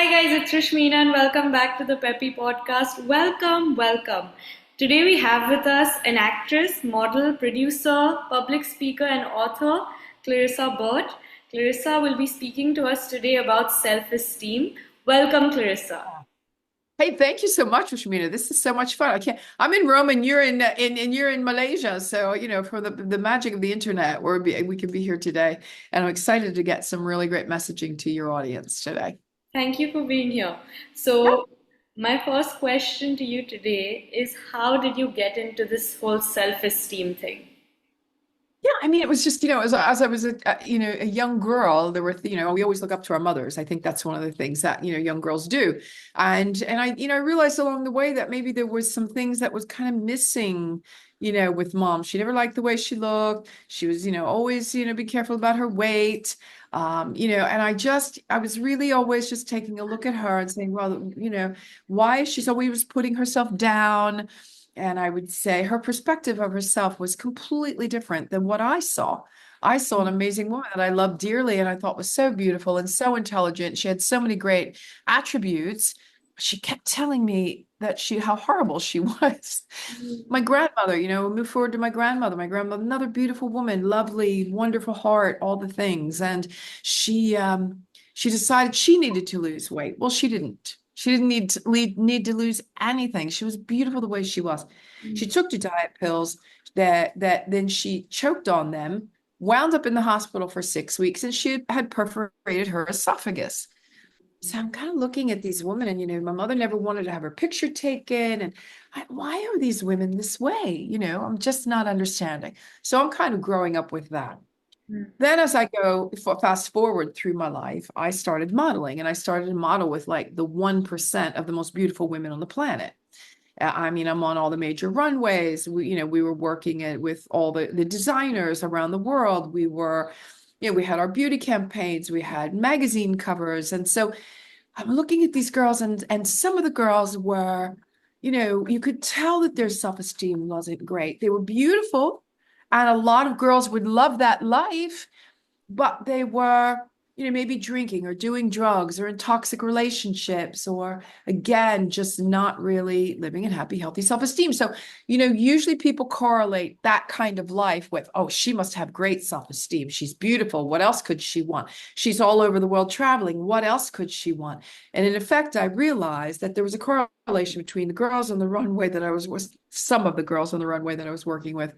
Hi guys, it's Rishmina and welcome back to the Peppy podcast. Welcome, welcome. Today we have with us an actress, model, producer, public speaker, and author, Clarissa Burt. Clarissa will be speaking to us today about self-esteem. Welcome, Clarissa. Hey, thank you so much, Rashmina. This is so much fun. I'm in Rome and you're you're in Malaysia. So, for the magic of the internet, we can be here today. And I'm excited to get some really great messaging to your audience today. Thank you for being here. Yeah. So, my first question to you today is how did you get into this whole self-esteem thing? Yeah, I mean, it was just, as I was a young girl, there were, we always look up to our mothers. I think that's one of the things that, young girls do. And I realized along the way that maybe there was some things that was kind of missing, with mom. She never liked the way she looked. She was, always, be careful about her weight. And I was really always just taking a look at her and saying, well, why is she always putting herself down? And I would say her perspective of herself was completely different than what I saw. I saw an amazing woman that I loved dearly and I thought was so beautiful and so intelligent. She had so many great attributes. She kept telling me that how horrible she was. My grandmother, move forward to my grandmother, another beautiful woman, lovely, wonderful heart, all the things. And she decided she needed to lose weight. Well, she didn't. She didn't need to lose anything. She was beautiful the way she was. She took two diet pills that then she choked on them, wound up in the hospital for 6 weeks, and she had perforated her esophagus. So I'm kind of looking at these women, and my mother never wanted to have her picture taken. And why are these women this way? I'm just not understanding. So I'm kind of growing up with that. Then as I go fast forward through my life, I started modeling and I started to model with like the 1% of the most beautiful women on the planet. I mean, I'm on all the major runways. We were working with all the designers around the world. We had our beauty campaigns, we had magazine covers. And so I'm looking at these girls and some of the girls were, you could tell that their self-esteem wasn't great. They were beautiful, and a lot of girls would love that life, but they were, maybe drinking or doing drugs or in toxic relationships, or again, just not really living in happy, healthy self-esteem. So, usually people correlate that kind of life with, oh, she must have great self-esteem. She's beautiful. What else could she want? She's all over the world traveling. What else could she want? And in effect, I realized that there was a correlation between the girls on the runway that I was some of the girls on the runway that I was working with,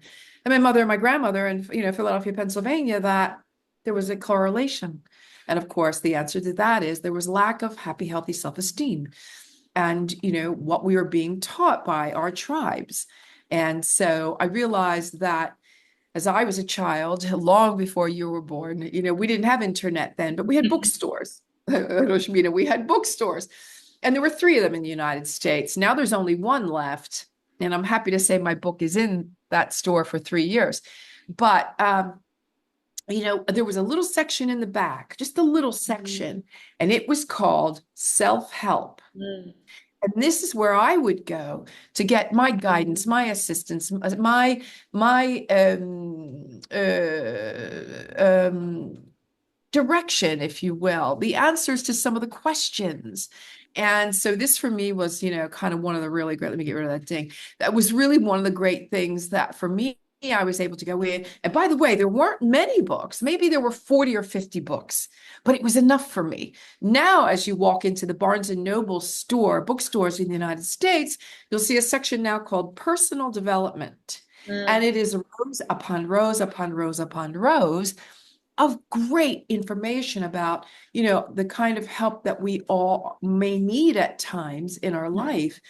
and my mother and my grandmother in, Philadelphia, Pennsylvania, that there was a correlation. And of course, the answer to that is there was lack of happy, healthy self-esteem. And, what we were being taught by our tribes. And so I realized that as I was a child, long before you were born, we didn't have internet then, but we had bookstores. We had bookstores. And there were three of them in the United States. Now there's only one left. And I'm happy to say my book is in that store for 3 years. But there was a little section in the back, just a little section, and it was called self-help. And this is where I would go to get my guidance, my assistance, my direction, if you will, the answers to some of the questions. And so this for me was, kind of one of the really great, let me get rid of that ding. That was really one of the great things that for me, I was able to go in. And by the way, there weren't many books. Maybe there were 40 or 50 books, but it was enough for me. Now, as you walk into the Barnes and Noble bookstores in the United States, you'll see a section now called personal development. And it is rows upon rows upon rows upon rows of great information about, the kind of help that we all may need at times in our life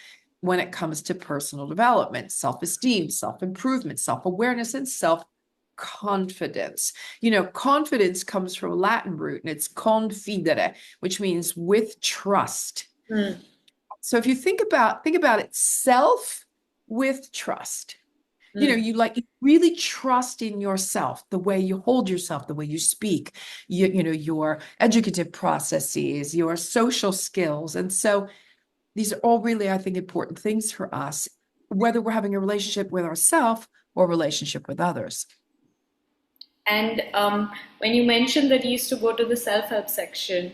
when it comes to personal development, self-esteem, self-improvement, self-awareness, and self-confidence. Confidence comes from a Latin root, and it's confidere, which means with trust. So if you think about it, self with trust. You really trust in yourself, the way you hold yourself, the way you speak, your educative processes, your social skills. And so these are all really, I think, important things for us, whether we're having a relationship with ourselves or a relationship with others. And when you mentioned that you used to go to the self-help section,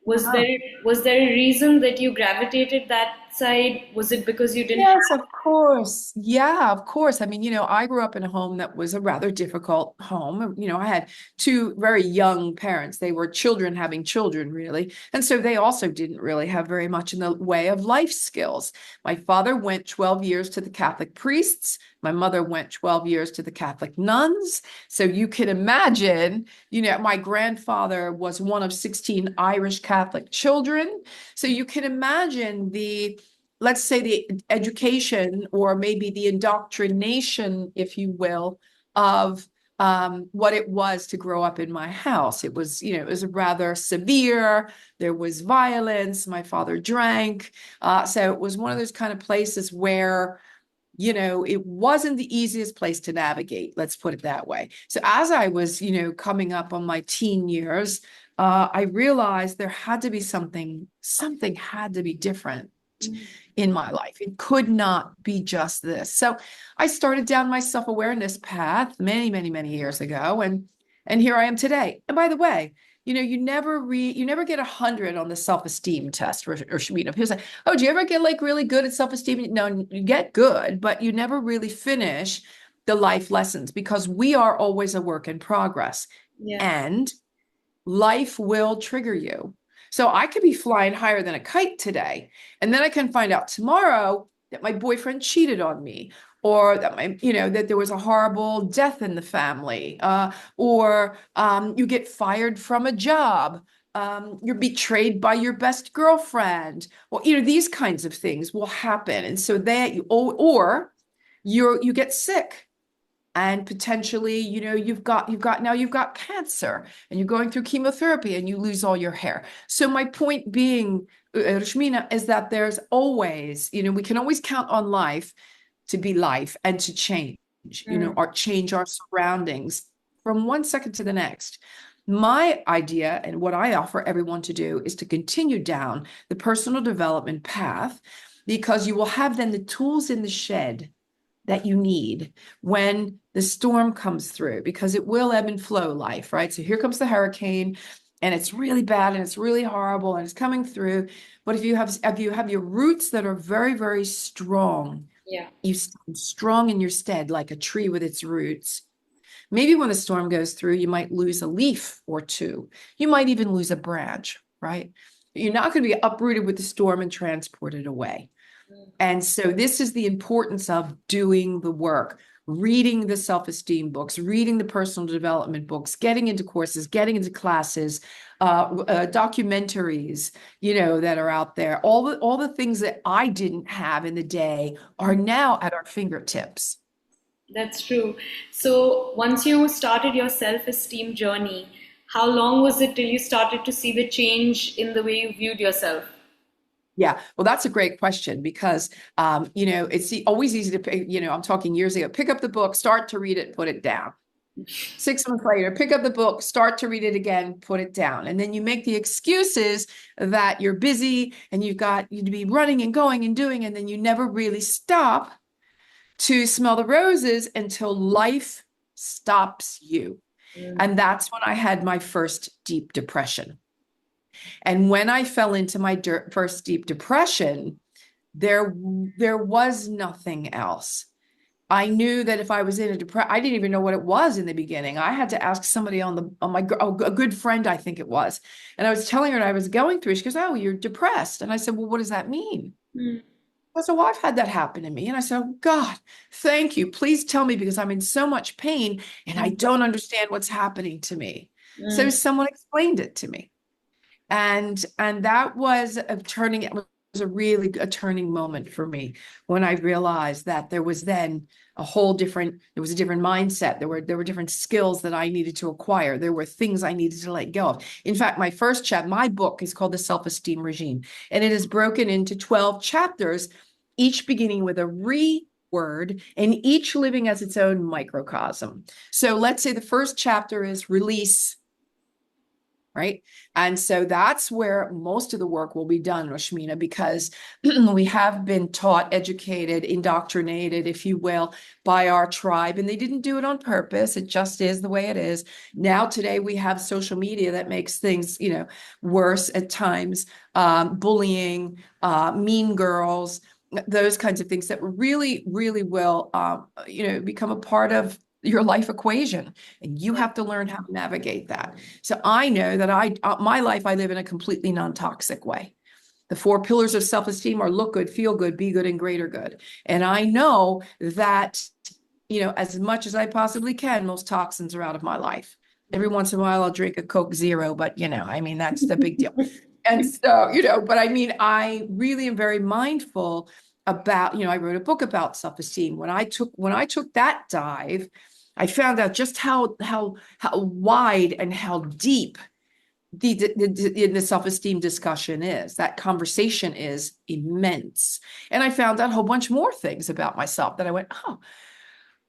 Was Uh-huh. there a reason that you gravitated that side? Was it because you didn't Yes, have? of course. Yeah, of course. I mean, I grew up in a home that was a rather difficult home. I had two very young parents. They were children having children, really. And so they also didn't really have very much in the way of life skills. My father went 12 years to the Catholic priests. My mother went 12 years to the Catholic nuns. So you can imagine, my grandfather was one of 16 Irish Catholic children. So you can imagine let's say the education or maybe the indoctrination, if you will, of what it was to grow up in my house. It was rather severe. There was violence. My father drank. So it was one of those kind of places where, it wasn't the easiest place to navigate. Let's put it that way. So as I was, coming up on my teen years, I realized there had to be something had to be different in my life. It could not be just this. So I started down my self-awareness path many, many, many years ago, and here I am today. And by the way, you never get 100 on the self-esteem test, or people say, oh, do you ever get like really good at self-esteem? No, you get good, but you never really finish the life lessons because we are always a work in progress. Yeah. And life will trigger you. So I could be flying higher than a kite today, and then I can find out tomorrow that my boyfriend cheated on me, or that that there was a horrible death in the family, or you get fired from a job, you're betrayed by your best girlfriend, or these kinds of things will happen, and so that or you get sick and potentially you've got cancer and you're going through chemotherapy and you lose all your hair. So my point being, Rashmina, is that there's always, we can always count on life to be life and to change, Mm. or change our surroundings from one second to the next. My idea and what I offer everyone to do is to continue down the personal development path, because you will have then the tools in the shed that you need when the storm comes through, because it will ebb and flow, life, right? So here comes the hurricane, and it's really bad and it's really horrible and it's coming through. But if you have your roots that are very, very strong, Yeah. you stand strong in your stead like a tree with its roots. Maybe when a storm goes through, you might lose a leaf or two. You might even lose a branch, right? You're not going to be uprooted with the storm and transported away. And so this is the importance of doing the work, reading the self-esteem books, reading the personal development books, getting into courses, getting into classes, documentaries, that are out there. All the things that I didn't have in the day are now at our fingertips. That's true. So once you started your self-esteem journey, how long was it till you started to see the change in the way you viewed yourself? Yeah, well, that's a great question because, it's always easy to pick, I'm talking years ago, pick up the book, start to read it, put it down. 6 months later, pick up the book, start to read it again, put it down. And then you make the excuses that you're busy and you've got you to be running and going and doing, and then you never really stop to smell the roses until life stops you. Mm. And that's when I had my first deep depression. And when I fell into my first deep depression, there was nothing else. I knew that if I was in a depression, I didn't even know what it was in the beginning. I had to ask somebody a good friend, I think it was. And I was telling her I was going through. She goes, "Oh, you're depressed." And I said, "Well, what does that mean?" Mm. I said, "Well, I've had that happen to me." And I said, "Oh, God, thank you. Please tell me, because I'm in so much pain and I Mm. don't understand what's happening to me." So Mm. someone explained it to me. And that was it was a really a turning moment for me when I realized that there was then there was a different mindset. There were different skills that I needed to acquire. There were things I needed to let go of. In fact, my book is called The Self Esteem Regime, and it is broken into 12 chapters, each beginning with a word and each living as its own microcosm. So let's say the first chapter is release right? And so that's where most of the work will be done, Rashmina, because we have been taught, educated, indoctrinated, if you will, by our tribe, and they didn't do it on purpose. It just is the way it is. Now, today, we have social media that makes things, worse at times, bullying, mean girls, those kinds of things that really, really will, become a part of your life equation, and you have to learn how to navigate that. So I know that my life, I live in a completely non-toxic way. The four pillars of self-esteem are look good, feel good, be good, and greater good. And I know that, as much as I possibly can, most toxins are out of my life. Every once in a while, I'll drink a Coke Zero, but that's the big deal. And so, but I mean, I really am very mindful about, I wrote a book about self-esteem. When I took that dive, I found out just how wide and how deep the self-esteem discussion is. That conversation is immense. And I found out a whole bunch more things about myself that I went, oh,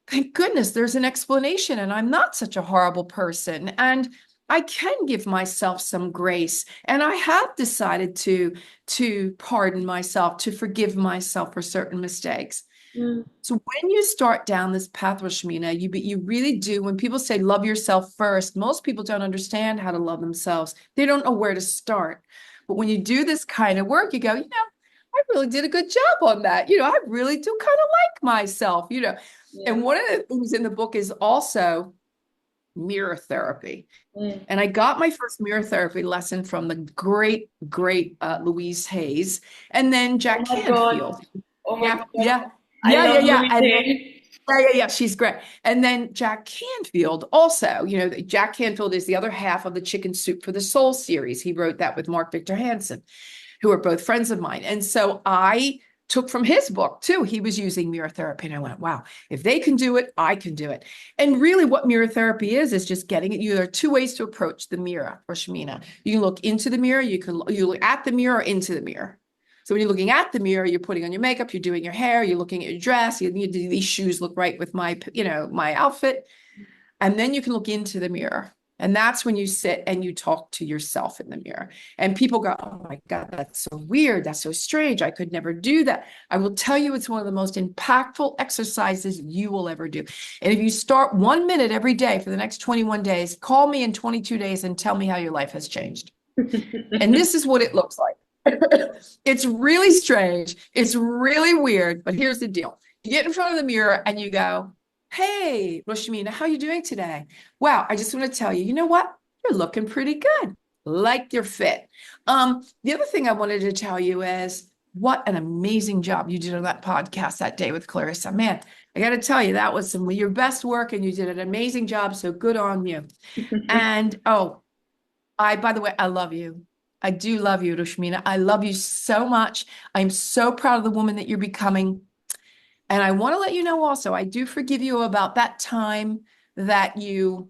thank goodness there's an explanation, and I'm not such a horrible person. And I can give myself some grace. And I have decided to pardon myself, to forgive myself for certain mistakes. Mm. So when you start down this path, Rashmina, you really do. When people say love yourself first, most people don't understand how to love themselves. They don't know where to start. But when you do this kind of work, you go, I really did a good job on that. I really do kind of like myself. Yeah. And one of the things in the book is also mirror therapy. Mm. And I got my first mirror therapy lesson from the great, great Louise Hayes, and then Oh Jack my God. Canfield. Oh my Yeah, God. yeah, I yeah, yeah, love yeah. Louis And then, Hay. yeah, she's great. And then Jack Canfield also, Jack Canfield is the other half of the Chicken Soup for the Soul series. He wrote that with Mark Victor Hansen, who are both friends of mine. And so I took from his book too. He was using mirror therapy. And I went, wow, if they can do it, I can do it. And really what mirror therapy is just getting it. There are two ways to approach the mirror, Rashmina. You can look into the mirror, you look at the mirror or into the mirror. So when you're looking at the mirror, you're putting on your makeup, you're doing your hair, you're looking at your dress, these shoes look right with my outfit. And then you can look into the mirror. And that's when you sit and you talk to yourself in the mirror. And people go, oh my God, that's so weird. That's so strange. I could never do that. I will tell you, it's one of the most impactful exercises you will ever do. And if you start 1 minute every day for the next 21 days, call me in 22 days and tell me how your life has changed. And this is what it looks like. It's really strange. It's really weird. But here's the deal. You get in front of the mirror and you go, hey, Rashmina, how are you doing today? Wow, I just want to tell you, you know what? You're looking pretty good. Like your fit. The other thing I wanted to tell you is what an amazing job you did on that podcast that day with Clarissa. Man, I got to tell you, that was some of your best work and you did an amazing job. So good on you. And by the way, I love you. I do love you, Rashmina. I love you so much. I'm so proud of the woman that you're becoming. And I want to let you know also, I do forgive you about that time that you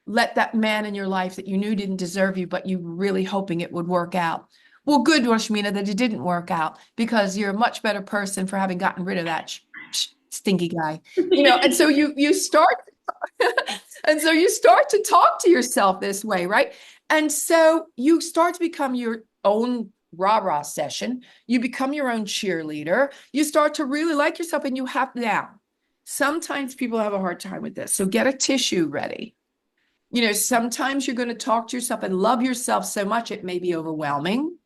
let that man in your life that you knew didn't deserve you, but you were really hoping it would work out. Well, good, Rashmina, that it didn't work out because you're a much better person for having gotten rid of that stinky guy. And so you start and so you start to talk to yourself this way, right? And so you start to become your own rah-rah session. You become your own cheerleader. You start to really like yourself, and you have now. Sometimes people have a hard time with this. So get a tissue ready. Sometimes you're going to talk to yourself and love yourself so much it may be overwhelming.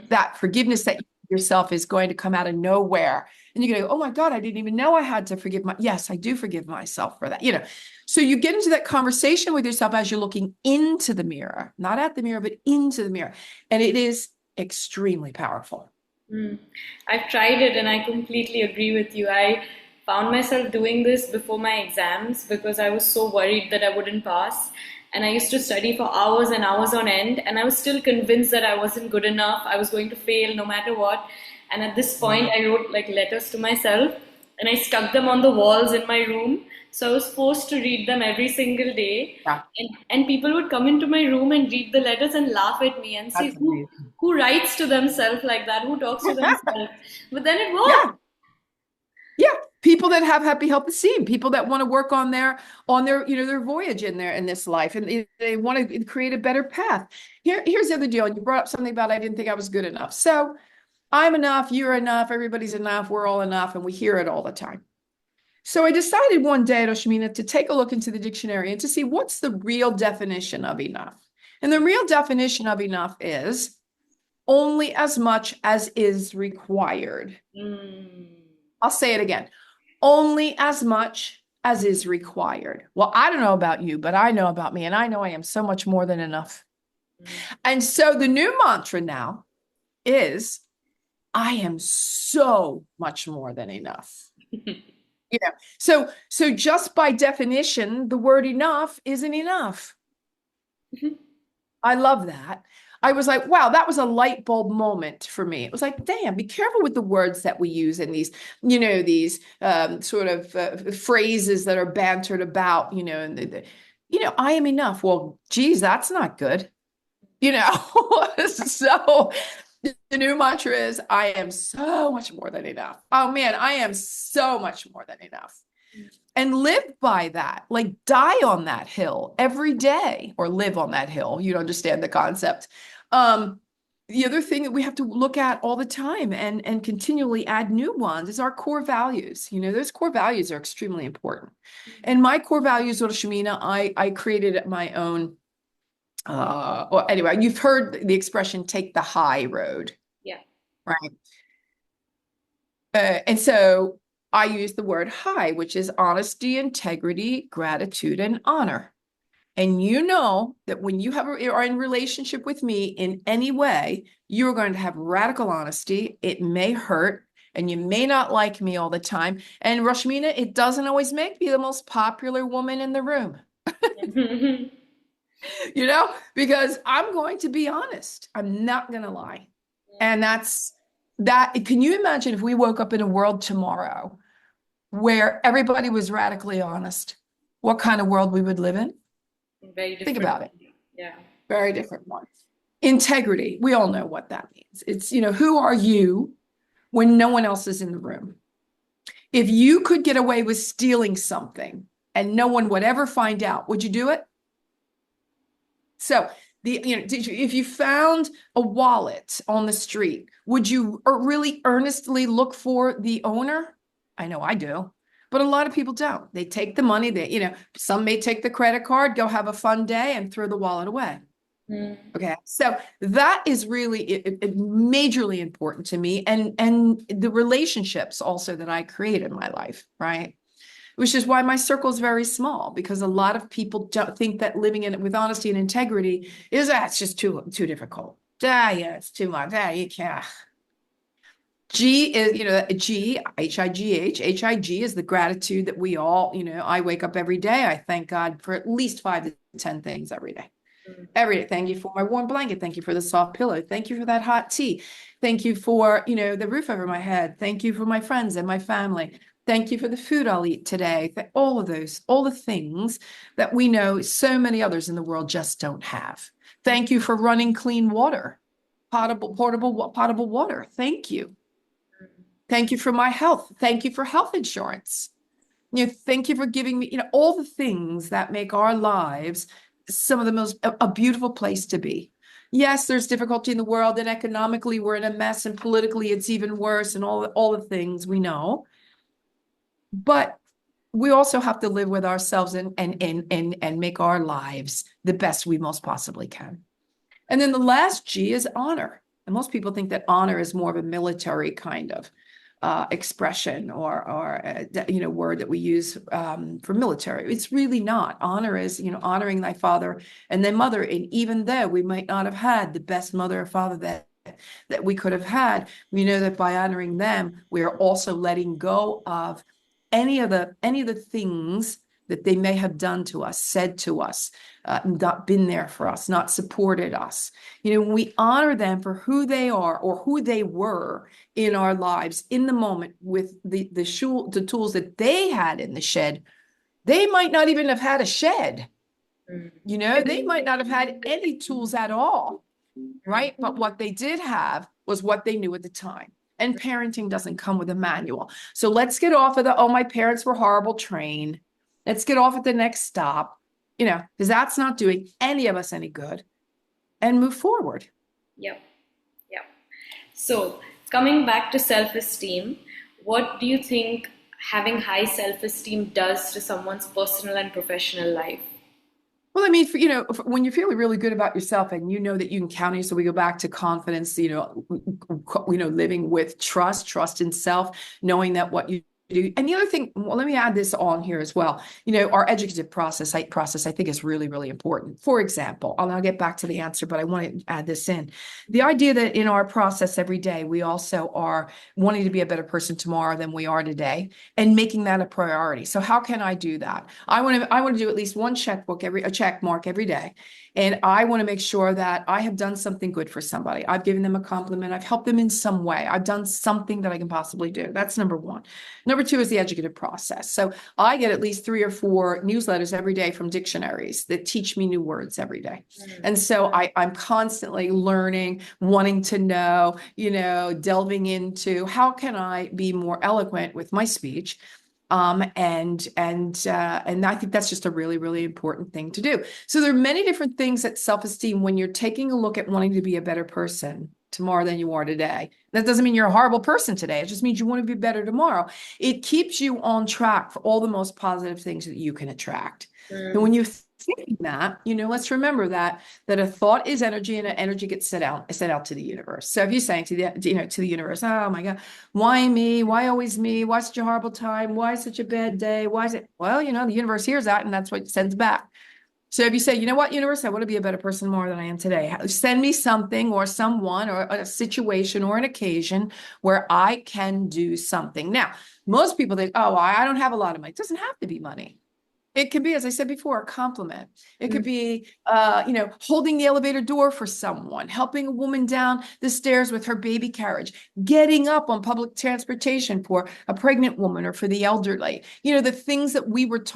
That forgiveness that you give yourself is going to come out of nowhere. And you're going to go, oh my God, I didn't even know I had to forgive yes, I do forgive myself for that. So you get into that conversation with yourself as you're looking into the mirror, not at the mirror, but into the mirror. And it is extremely powerful. I've tried it and I completely agree with you. I found myself doing this before my exams because I was so worried that I wouldn't pass. And I used to study for hours and hours on end, and I was still convinced that I wasn't good enough. I was going to fail no matter what. And at this point, I wrote like letters to myself and I stuck them on the walls in my room. So I was forced to read them every single day. Yeah, And people would come into my room and read the letters and laugh at me and say, that's amazing. who writes to themselves like that? Who talks to Yeah, themselves? But then it worked. yeah, yeah. People that have happy self-esteem, people that want to work on their their voyage in this life, and they want to create a better path. Here's the other deal. And you brought up something about I didn't think I was good enough. So I'm enough, you're enough, everybody's enough, we're all enough, and we hear it all the time. So I decided one day, Oshmina, to take a look into the dictionary and to see what's the real definition of enough. And the real definition of enough is only as much as is required. Mm. I'll say it again. Only as much as is required. Well, I don't know about you, but I know about me, and I know I am so much more than enough. And so the new mantra now is I am so much more than enough. So just by definition, the word enough isn't enough. I love that. I was like, wow, that was a light bulb moment for me. It was like, damn, be careful with the words that we use in these, these sort of phrases that are bantered about, I am enough. Well, geez, that's not good. So the new mantra is I am so much more than enough. Oh man, I am so much more than enough. And live by that, like die on that hill every day, or live on that hill. You understand the concept. The other thing that we have to look at all the time and continually add new ones is our core values. Those core values are extremely important. And my core values, Shamina, I created my own. Well, anyway, you've heard the expression "take the high road," Yeah. right? And so I use the word high, which is honesty, integrity, gratitude, and honor. And you know that when you are in relationship with me in any way, you're going to have radical honesty. It may hurt, and you may not like me all the time. And Rashmina, it doesn't always make me the most popular woman in the room, because I'm going to be honest. I'm not going to lie. And that's that. Can you imagine if we woke up in a world tomorrow where everybody was radically honest, what kind of world we would live in? Very Think different. about it. Yeah. Very different one. Integrity. We all know what that means. It's, who are you when no one else is in the room? If you could get away with stealing something and no one would ever find out, would you do it? So if you found a wallet on the street, would you really earnestly look for the owner? I know I do, but a lot of people don't. They take the money, some may take the credit card, go have a fun day and throw the wallet away. Okay. So that is really majorly important to me, and the relationships also that I create in my life, right? Which is why my circle is very small, because a lot of people don't think that living in it with honesty and integrity is it's just too difficult. Yeah, it's too much. You can't. G is, H-I-G-H is the gratitude that we all, I wake up every day. I thank God for at least 5 to 10 things every day. Every day. Thank you for my warm blanket. Thank you for the soft pillow. Thank you for that hot tea. Thank you for, the roof over my head. Thank you for my friends and my family. Thank you for the food I'll eat today. All of those, all the things that we know so many others in the world just don't have. Thank you for running clean water, potable water. Thank you. Thank you for my health. Thank you for health insurance. Thank you for giving me, all the things that make our lives some of the most a beautiful place to be. Yes, there's difficulty in the world, and economically we're in a mess, and politically it's even worse, and all the things we know. But we also have to live with ourselves and make our lives the best we most possibly can. And then the last G is honor. And most people think that honor is more of a military kind of expression or word that we use for military. It's really not. Honor is, honoring thy father and thy mother. And even though we might not have had the best mother or father that we could have had, we know that by honoring them, we are also letting go of any of the things that they may have done to us, said to us, not been there for us, not supported us. When we honor them for who they are or who they were in our lives in the moment with the tools that they had in the shed, they might not even have had a shed. They might not have had any tools at all, right? But what they did have was what they knew at the time. And parenting doesn't come with a manual. So let's get off of the, oh, my parents were horrible train. Let's get off at the next stop, because that's not doing any of us any good, and move forward. Yep. Yep. So, coming back to self-esteem, what do you think having high self-esteem does to someone's personal and professional life? Well, I mean, when you're feeling really good about yourself and you know that you can count on you, so we go back to confidence, living with trust in self, knowing that what you do. And the other thing, well, let me add this on here as well. Our educative process, I think is really, really important. For example, I'll get back to the answer, but I want to add this in. The idea that in our process every day, we also are wanting to be a better person tomorrow than we are today, and making that a priority. So how can I do that? I want to do at least one a check mark every day. And I want to make sure that I have done something good for somebody. I've given them a compliment. I've helped them in some way. I've done something that I can possibly do. That's number one. Number two is the educative process. So I get at least 3 or 4 newsletters every day from dictionaries that teach me new words every day. And so I'm constantly learning, wanting to know, delving into how can I be more eloquent with my speech. And I think that's just a really, really important thing to do. So there are many different things that self-esteem, when you're taking a look at wanting to be a better person tomorrow than you are today. That doesn't mean you're a horrible person today. It just means you want to be better tomorrow. It keeps you on track for all the most positive things that you can attract. And when you're thinking that, let's remember that a thought is energy, and energy gets sent out to the universe. So if you're saying to the universe, oh my God, why me? Why always me? Why such a horrible time? Why such a bad day? Why is it? Well, the universe hears that, and that's what it sends back. So if you say, you know what, universe, I want to be a better person more than I am today. Send me something or someone or a situation or an occasion where I can do something. Now, most people think, oh, I don't have a lot of money. It doesn't have to be money. It can be, as I said before, a compliment. It could be, holding the elevator door for someone, helping a woman down the stairs with her baby carriage, getting up on public transportation for a pregnant woman or for the elderly. The things that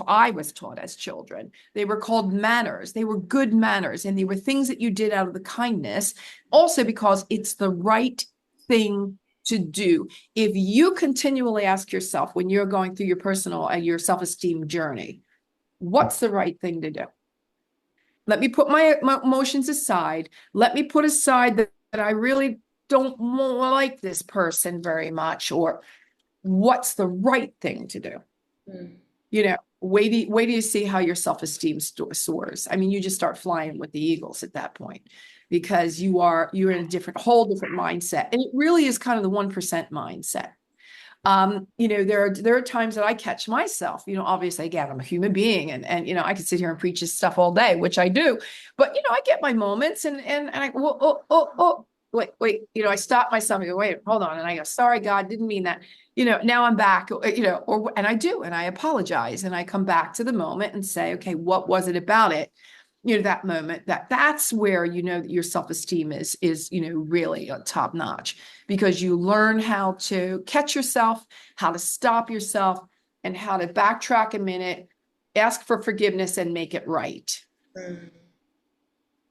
I was taught as children. They were called manners. They were good manners, and they were things that you did out of the kindness, also because it's the right thing to do. If you continually ask yourself when you're going through your personal and your self-esteem journey, what's the right thing to do? Let me put my emotions aside. Let me put aside that I really don't like this person very much, or what's the right thing to do? Wait do you see how your self-esteem soars. I mean, you just start flying with the eagles at that point, because you're in a whole different mindset. And it really is kind of the 1% mindset. There are times that I catch myself, obviously, again, I'm a human being, and I could sit here and preach this stuff all day, which I do, but I get my moments, and I go, wait, I stop myself and go, wait, hold on. And I go, sorry, God, didn't mean that. Now I'm back, and I do, and I apologize, and I come back to the moment and say, okay, what was it about it? That moment, that's where that your self-esteem is really top notch, because you learn how to catch yourself, how to stop yourself, and how to backtrack a minute, ask for forgiveness, and make it right.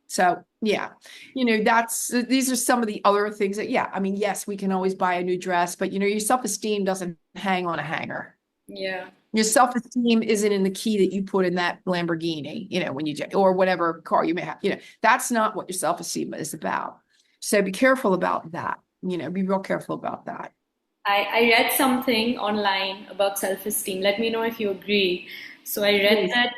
So yeah, these are some of the other things that, I mean, yes, we can always buy a new dress, but your self-esteem doesn't hang on a hanger. Yeah. Your self-esteem isn't in the key that you put in that Lamborghini, when you do, or whatever car you may have, that's not what your self-esteem is about. So be careful about that, be real careful about that. I read something online about self-esteem. Let me know if you agree. So I read Please. that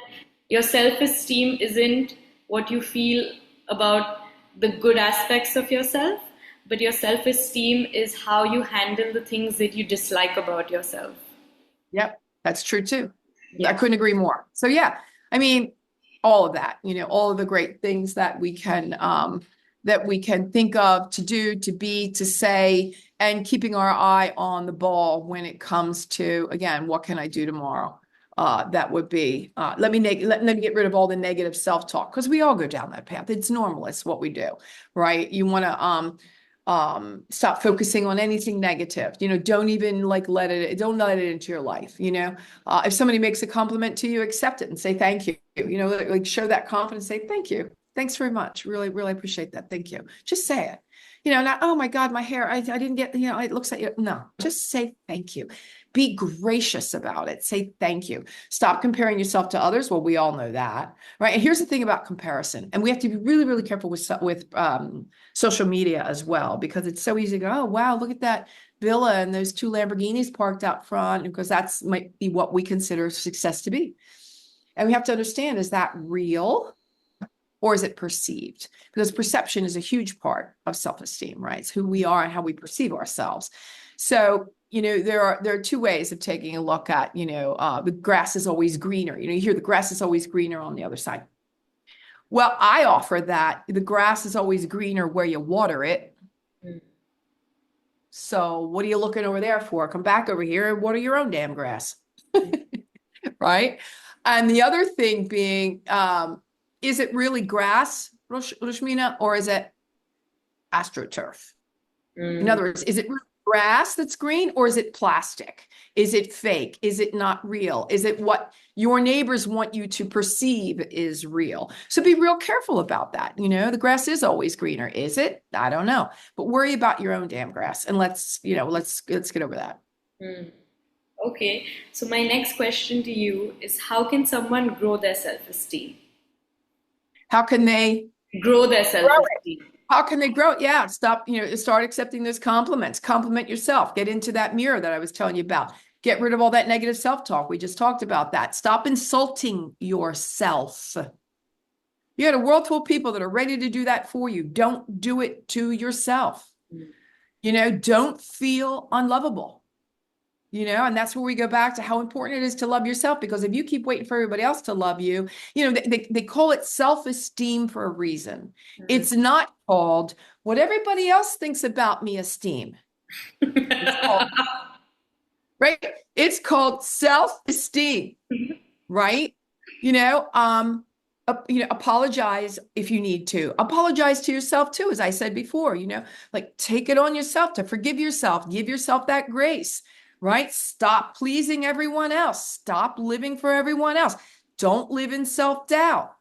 your self-esteem isn't what you feel about the good aspects of yourself, but your self-esteem is how you handle the things that you dislike about yourself. Yep, that's true too. Yeah. I couldn't agree more. So yeah, I mean, all of that, all of the great things that we can think of, to do, to be, to say, and keeping our eye on the ball when it comes to, again, what can I do tomorrow? That would be, let me get rid of all the negative self-talk, because we all go down that path. It's normal. It's what we do, right? You want to, stop focusing on anything negative. Don't even let it into your life. If somebody makes a compliment to you, accept it and say thank you. Show that confidence, say thank you. Thanks very much. Really, really appreciate that. Thank you. Just say it. Not, oh my God, my hair, I didn't get, it looks like, no, just say thank you. Be gracious about it. Say thank you. Stop comparing yourself to others. Well, we all know that, right? And here's the thing about comparison. And we have to be really, really careful with social media as well, because it's so easy to go, oh, wow, look at that villa and those 2 Lamborghinis parked out front, because that's might be what we consider success to be. And we have to understand, is that real? Or is it perceived? Because perception is a huge part of self-esteem, right? It's who we are and how we perceive ourselves. So, there are 2 ways of taking a look at, the grass is always greener. You hear the grass is always greener on the other side. Well, I offer that the grass is always greener where you water it. Mm. So what are you looking over there for? Come back over here and water your own damn grass. Right? And the other thing being, is it really grass, Rashmina, or is it astroturf? In other words, is it really grass that's green, or is it plastic? Is it fake? Is it not real? Is it what your neighbors want you to perceive is real? So be real careful about that. The grass is always greener. Is it? I don't know. But worry about your own damn grass, and let's get over that. Okay. So my next question to you is, how can someone grow their self-esteem? How can they grow their self-esteem? How can they grow it? Yeah, start accepting those compliments. Compliment yourself. Get into that mirror that I was telling you about. Get rid of all that negative self-talk. We just talked about that. Stop insulting yourself. You got a world full of people that are ready to do that for you. Don't do it to yourself. Don't feel unlovable. And that's where we go back to how important it is to love yourself, because if you keep waiting for everybody else to love you, they call it self-esteem for a reason. Mm-hmm. It's not called what everybody else thinks about me esteem. Right? It's called self-esteem, right? Apologize if you need to. Apologize to yourself too, as I said before, like take it on yourself to forgive yourself, give yourself that grace. Right? Stop pleasing everyone else. Stop living for everyone else. Don't live in self-doubt.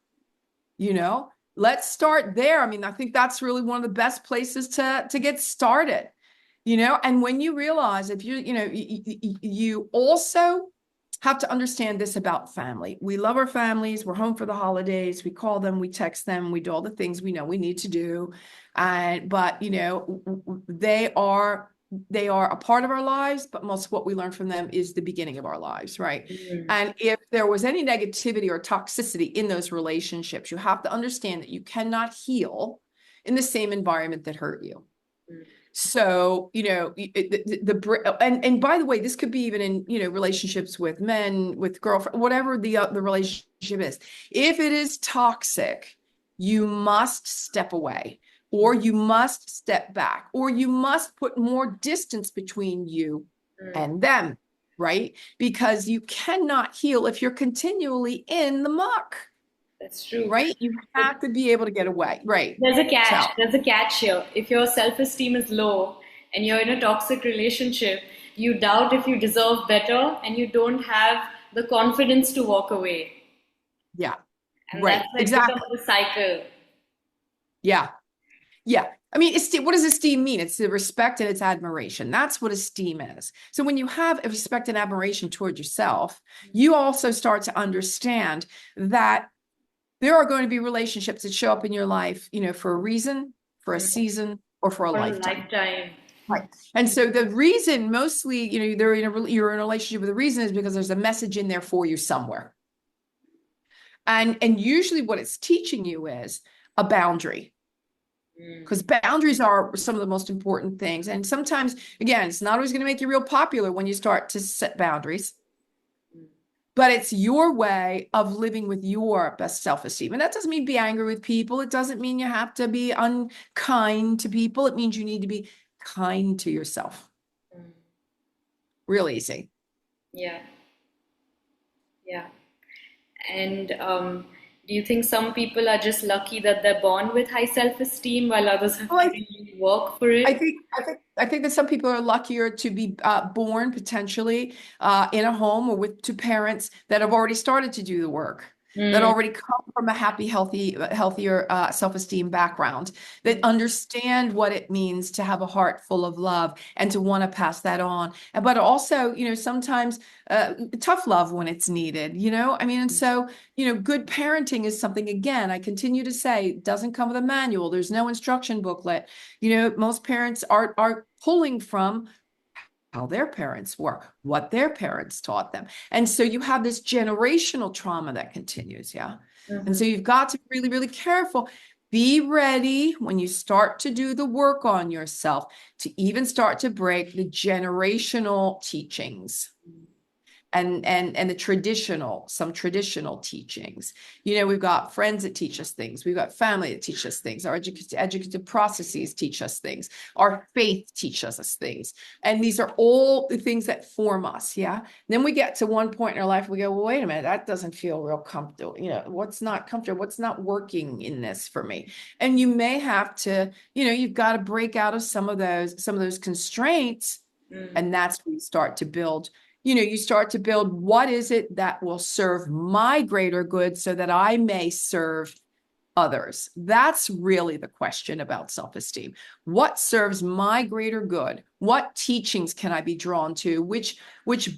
Let's start there. I mean, I think that's really one of the best places to get started. And when you realize, if you also have to understand this about family. We love our families. We're home for the holidays. We call them, we text them, we do all the things we know we need to do. But they are a part of our lives, but most of what we learn from them is the beginning of our lives, right? Mm-hmm. And if there was any negativity or toxicity in those relationships, you have to understand that you cannot heal in the same environment that hurt you. Mm-hmm. So, and by the way, this could be even in, relationships with men, with girlfriend, whatever the relationship is. If it is toxic, you must step away. Or you must step back, or you must put more distance between you and them, right? Because you cannot heal if you're continually in the muck. That's true. Right? You have to be able to get away. Right. There's a catch. There's a catch here. If your self-esteem is low and you're in a toxic relationship, you doubt if you deserve better, and you don't have the confidence to walk away. Yeah. And right. That's exactly the cycle. Yeah. Yeah. I mean, what does esteem mean? It's the respect and it's admiration. That's what esteem is. So when you have a respect and admiration toward yourself, you also start to understand that there are going to be relationships that show up in your life, for a reason, for a season, or for a lifetime. Right. And so the reason mostly, you're in a relationship with a reason is because there's a message in there for you somewhere. And usually what it's teaching you is a boundary. Because boundaries are some of the most important things. And sometimes, again, it's not always going to make you real popular when you start to set boundaries. But it's your way of living with your best self-esteem. And that doesn't mean be angry with people. It doesn't mean you have to be unkind to people. It means you need to be kind to yourself. Real easy. Yeah. Yeah. And do you think some people are just lucky that they're born with high self-esteem, while others have to work for it? I think that some people are luckier to be born potentially in a home or to parents that have already started to do the work. that Mm, already come from a happy, healthier self-esteem background, that mm, understand what it means to have a heart full of love and to want to pass that on. But also, sometimes tough love when it's needed, I mean, and so, good parenting is something, again, I continue to say, doesn't come with a manual. There's no instruction booklet. Most parents are pulling from how their parents were, what their parents taught them. And so you have this generational trauma that continues. Yeah. And mhm, so you've got to be really, really careful. Be ready when you start to do the work on yourself to even start to break the generational teachings and some traditional teachings. We've got friends that teach us things, we've got family that teach us things, our educative processes teach us things, our faith teaches us things, and these are all the things that form us. Yeah. Then we get to one point in our life, we go, well, wait a minute, that doesn't feel real comfortable. What's not comfortable, what's not working in this for me? And you may have to, you've got to break out of some of those constraints, mm, and that's when you start to build. You start to build, what is it that will serve my greater good so that I may serve others? That's really the question about self-esteem. What serves my greater good? What teachings can I be drawn to? Which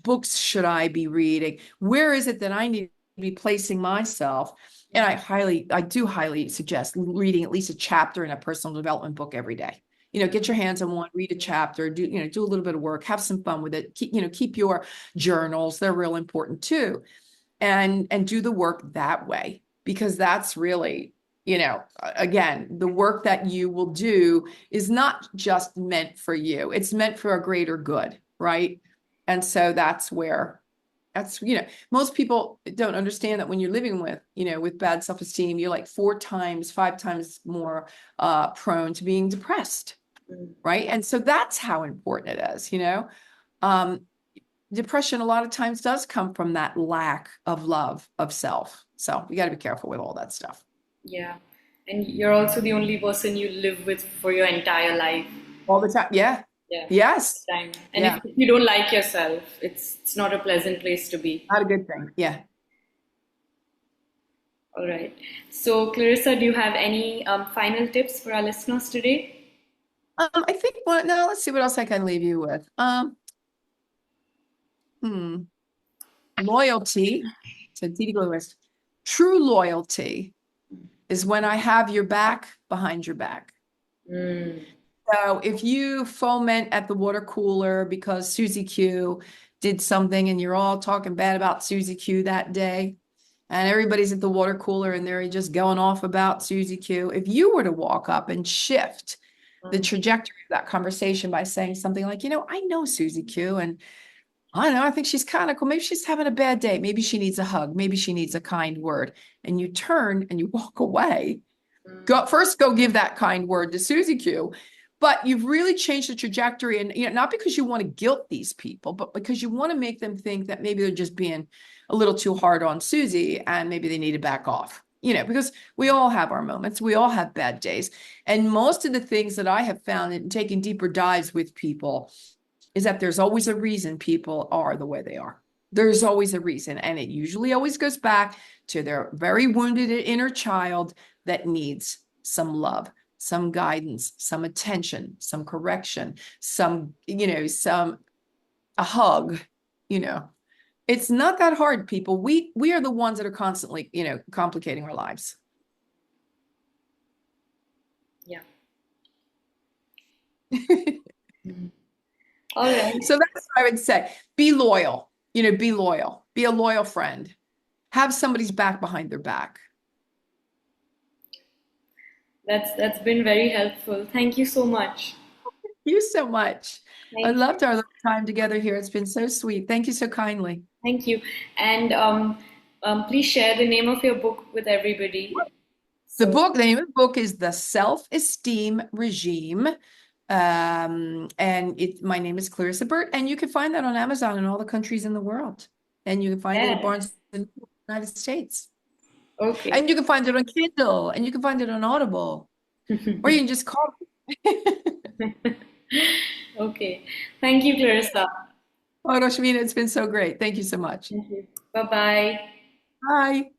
books should I be reading? Where is it that I need to be placing myself? And I do highly suggest reading at least a chapter in a personal development book every day. Get your hands on one, read a chapter, do a little bit of work, have some fun with it. Keep your journals. They're real important too. And do the work that way, because that's really, again, the work that you will do is not just meant for you. It's meant for a greater good, right? And so most people don't understand that when you're living with bad self-esteem, you're like 4 times, 5 times more prone to being depressed, mm. right? And so that's how important it is. Um, Depression a lot of times does come from that lack of love of self. So you got to be careful with all that stuff Yeah. And you're also the only person you live with for your entire life. all the time. Yeah. Yeah. Yes. Time. And Yeah. if you don't like yourself, it's not a pleasant place to be. Not a good thing. Yeah. All right. So, Clarissa, do you have any final tips for our listeners today? I think, well, no, let's see what else I can leave you with. Hmm. Loyalty. So T.D. Lewis, true loyalty is when I have your back behind your back. Mm, So if you foment at the water cooler because Susie Q did something and you're all talking bad about Susie Q that day, and everybody's at the water cooler and they're just going off about Susie Q, if you were to walk up and shift the mm, trajectory of that conversation by saying something like, I know Susie Q, and I don't know, I think she's kind of cool. Maybe she's having a bad day. Maybe she needs a hug. Maybe she needs a kind word. And you turn and you walk away. mm, Go give that kind word to Susie Q. But you've really changed the trajectory, and not because you want to guilt these people, but because you want to make them think that maybe they're just being a little too hard on Susie and maybe they need to back off. Because we all have our moments, we all have bad days. And most of the things that I have found in taking deeper dives with people is that there's always a reason people are the way they are. There's always a reason. And it usually always goes back to their very wounded inner child that needs some love, some guidance, some attention, some correction, a hug. you know. It's not that hard, people. We are the ones that are constantly, complicating our lives. yeah. Mhm. All right. So that's what I would say. Be loyal, be loyal, be a loyal friend. Have somebody's back behind their back. That's been very helpful. Thank you so much. You so much. I Thank you. loved our little time together here. It's been so sweet. Thank you so kindly. Thank you. And please share the name of your book with everybody. So, The name of the book is The Self Esteem Regime. And my name is Clarissa Burt, and you can find that on Amazon in all the countries in the world. And you can find it at yeah. Barnes in the United States. Okay. And you can find it on Kindle, and you can find it on Audible, or you can just call me. Okay. Thank you, Clarissa. Oh, Rashmina, it's been so great. Thank you so much. Thank you. Bye bye. Bye.